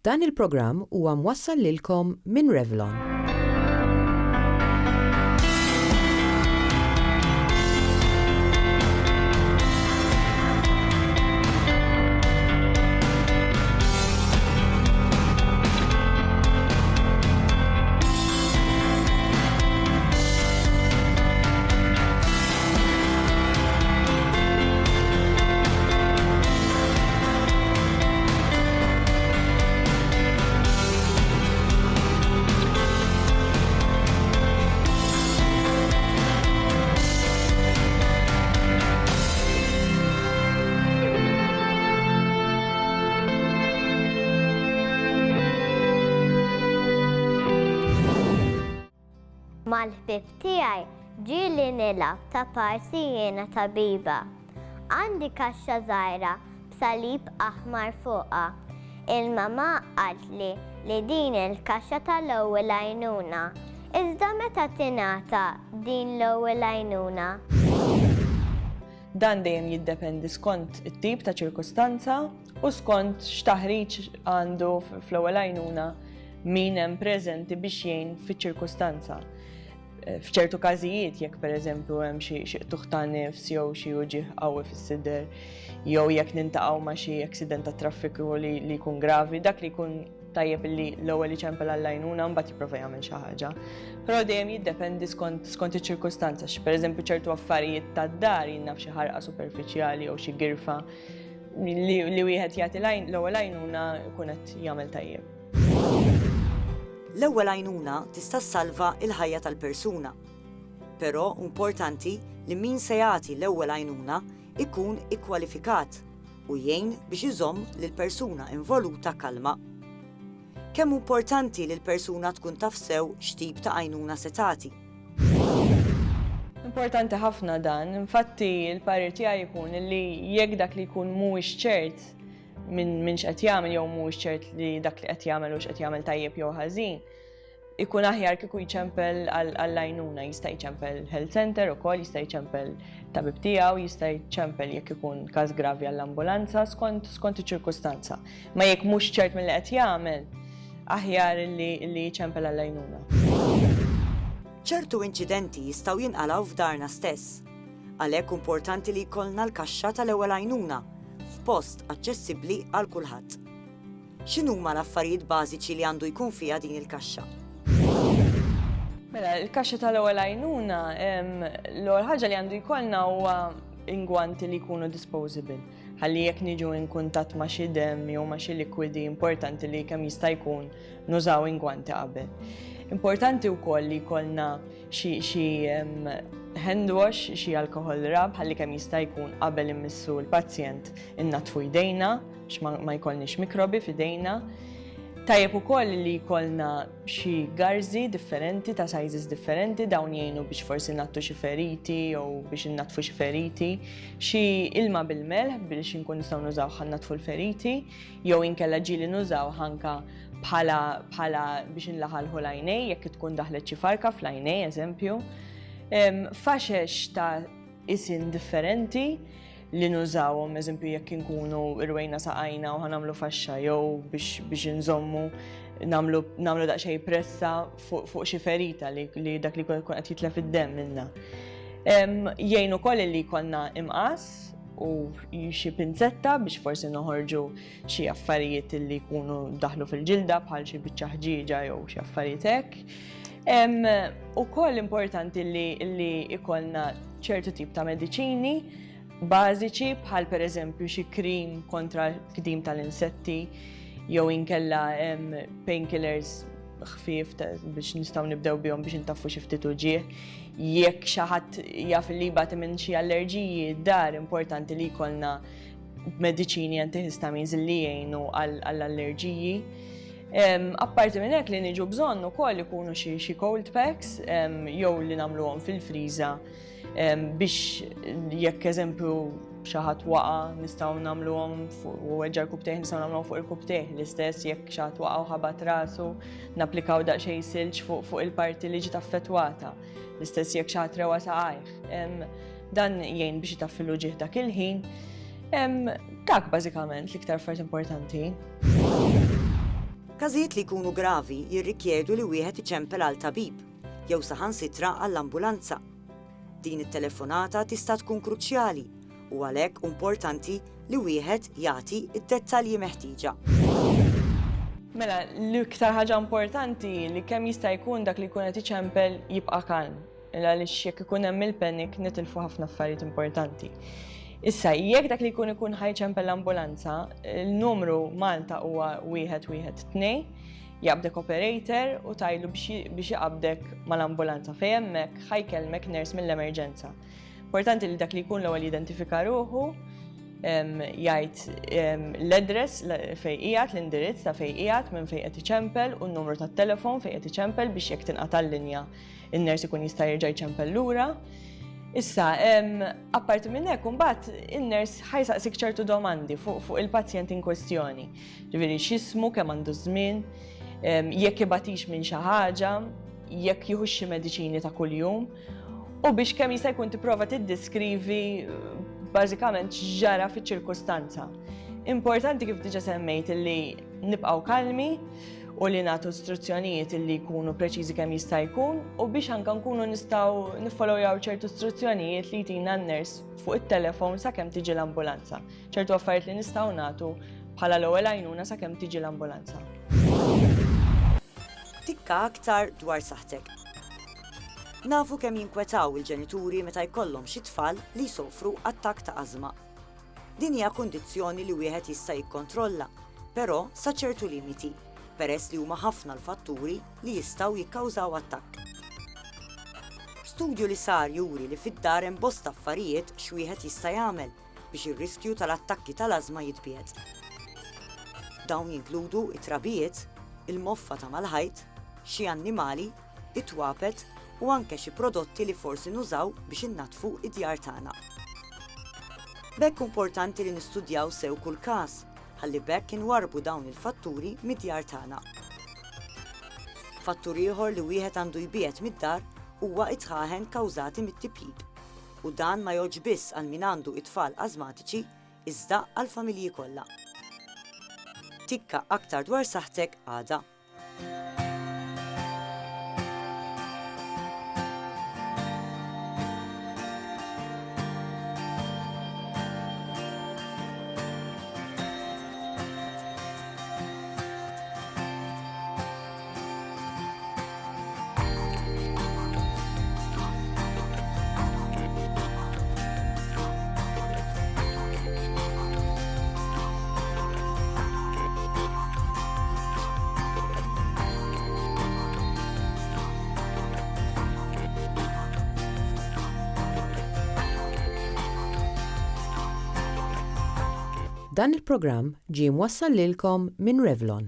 Dan il-programm huwa mwassal lilkom minn Revlon. Mal-ħbib tiegħi ġieli nilgħab ta' parsi jiena tabiba. Għandi kaxxa żgħira b'salib aħmar fuqha. Il-mama qalt li din il-kaxxa tal-ewwel għajnuna. Iżda meta tingħata din l-ewwel għajnuna? Dan dejjem jiddependi skont it-tip ta' ċirkostanza u skont x'taħriġ għandu fl-ewwel għajnuna min hemm preżenti biex jgħin fiċ-ċirkostanza. F'ċertu każijiet jekk pereżempju hemm xi tuħ ta' nifs jew xi uġigħ qawwi fis-sider jew jekk nintaqgħu ma' xi aksident ta' traffiku li jkun gravi, dak li jkun tajjeb li l-ewwel iċempel għall-għajnuna mbagħad jipprova jagħmel xi ħaġa. Però dejjem jiddependi skont iċ-ċirkostanza. Pereżempju ċertu affarijiet tad-dar jinnaf xi ħarqa superfiċjali jew xi girfa li wieħed jagħti l-ewwel għajnuna jkun qed jagħmel tajjeb. L-ewwel għajnuna tista' ssalva l-ħajja tal-persuna. Però importanti li min se jagħti l-ewwel għajnuna ikun ikkwalifikat u jgħin biex iżomm lill-persuna involuta kalma. Kemm importanti li l-persuna tkun taf sew x'tip ta' għajnuna se tagħti. Importanti ħafna dan, infatti l-parir tiegħi jkun li jekk dak li jkun mhuwiex ċert minn x'qed jagħmel jew mhuwiex ċert li dak li qed jagħmel u x'qed jagħmel tajjeb jew ħażin, ikun aħjar kieku jċempel għall-għajnuna, jista' jċempel health center ukoll, jista' jċempel tabib tiegħu, jista' jċempel jekk ikun każ gravi għall-ambulanza skont iċ-ċirkustanza. Ma jekk mhux ċert milli qed jagħmel, aħjar li jċempel għall-għajnuna. ċertu inċidenti jistgħu jinqalgħu f'darna stess. Għalhekk importanti li jkollna l-kaxxa tal-ewwel għajnuna f'post aċċessibbli għal kulħadd. X'inhuma l-affarijiet bażiċi li għandu jkun fiha din il-kaxxa? Mela, il-kaxxa tal-ewwel għajnuna, l-ewwel ħaġa li għandu jkollna huwa ingwanti li jkunu disposable. Ħalli jekk niġu in kuntatt ma' xi demm jew ma' xi likwidi importanti li kemm jista' jkun nużaw ingwanti qabel. Importanti wkoll li jkollna xi hand wash, xi alcohol rub, ħalli kemm jista' jkun qabel immissu l-pazjent innatfu jdejna biex ma jkollniex mikrobi f'idejna. Tajjeb ukoll li jkollna xi garzi differenti ta' sizes differenti dawn jgħinu biex forsi nattu xi feriti jew biex innatfu xi feriti, xi ilma bil-melħ biex inkun nistgħu nużaw ħannatfu l-feriti, jew inkella ġieli nużaw ħanka bħala biex inlaħalħu l-għajnej jekk tkun daħlet xi farka fl-għajnej eżempju. Faxex ta' isin differenti li nużawhom, eżempju jekk inkunu irwejna saqajna u ħanamlu faxxa jew biex inżommu nagħmlu daqsxejn pressa fuq xi ferita li dak li jkun qed jitlef id-demm minnha. Jgħin ukoll li jkollna imqas u xi pinzetta biex forsi noħorġu xi affarijiet li jkunu daħlu fil-ġilda bħal xi biċċa ħġieġa jew xi affarijiet hekk. Ukoll importanti li jkollna ċertu tip ta' mediċini bażiċi bħal pereżempju xi krim kontra l-kdim tal-insetti jew inkella painkillers ħfief biex nistgħu nibdew bihom biex intaffu xi ftit uġigħ. Jekk xi ħadd jaf li jibgħat minn xi allerġiji d-dar importanti li jkollna mediċini antihistamines li jgħinu għall-allerġiji. Apparti minn hekk li niġu bżonn ukoll ikunu xi cold packs jew li nagħmluhom fil-friża biex jekk eżempju xi ħadd waqa' nistgħu nagħmluhom u weġġa' l-kubtejħ nistgħu nagħmluhom fuq il-kubtejħ. L-istess jekk xi ħadd waqa' u ħabat rasu napplikaw daqsxejn silġ fuq il-parti li ġiet affettwata. L-istess jekk xi ħadd rewa saqajh. Dan jgħin biex itaffilu ġieħ dak il-ħin. Dak bażikament l-iktar affarijiet importanti. Każijiet li jkunu gravi jirrikjedu li wieħed iċempel għal tabib jew saħansitra għall-ambulanza. Din it-telefonata tista' tkun kruċjali u għalhekk importanti li wieħed jagħti id-dettalji meħtieġa. Mela, l-iktar ħaġa importanti li kemm jista' jkun dak li jkun qed iċempel jibqa' kalm. Għaliex jekk ikun hemm il-panic nitilfu ħafna affarijiet importanti. Issa, jekk dak li jkun ħajċempel l-ambulanza, il-numru Malta huwa 112, jaqbdek operator u tajlu biex jaqbdek mal-ambulanza fejn hemmhekk ħajkellmek ners mill-emerġenza. Importanti li dak li jkun l-ewwel jidentifika ruħu, jgħid l-address fejn qiegħed, l-indirizz ta' fejn qiegħed, minn fejn qed iċempel u n-numru tat-telefon fejn qed iċempel biex jekk tinqata' l-linja in-ners ikun jista' jerġa' jċempel lura. Issa, apparti minn hekk imbagħad in-ners ħajsaqsik ċertu domandi fuq il-pazjent in kwestjoni. Ġifieri x'ismu, kemm għandu żmien, jekk ibatix minn xi ħaġa, jekk jieħu xi mediċini ta' kuljum, u biex kemm jista' jkun tipprova tiddeskrivi bażikament x'ġara fiċ-ċirkustanza. Importanti kif diġà semmejt li nibqgħu kalmi u li nagħtu istruzzjonijiet li jkunu preċiżi kemm jista' jkun u biex anke nkunu nistgħu niffollowjaw ċertu istruzzjonijiet li jtina n-ners fuq it-telefon sakemm tiġi l-ambulanza. ċertu affarijiet li nistgħu nagħtu bħala l-ewwel għajnuna sakemm tiġi l-ambulanza. Tikka aktar dwar saħtek. Nafu kemm jinkwetaw il-ġenituri meta jkollhom xi tfal li jsofru attakk ta' ażma. Din hija kundizzjoni li wieħed jista' jikkontrolla, però sa ċertu limiti, peress li huma ħafna l-fatturi li jistgħu jikkawżaw attakk. Studju li sar juri li fid-dar hemm bosta affarijiet x'wieħed jista' jagħmel biex ir-riskju tal-attakki tal-ażma jitbiet. Dawn jinkludu it-trabijiet, il-moffa ta' mal-ħajt, xi annimali, it-twapet u anke xi prodotti li forsi nużaw biex innatfu id-djar tagħna. B'hekk importanti li nistudjaw sew kull każ, ħalli b'hekk inwarbu dawn il-fatturi mid-djar tagħna. Fattur ieħor li wieħed għandu jbiegħed mid-dar huwa it-tħaħen kawżati mit-tipjib. U dan ma jogħġ biss għal min għandu it-tfal ażmatiċi iżda għall-familji kollha. Tikka aktar dwar saħtek għada. Dan il-programm ġie mwassal lilkom minn Revlon.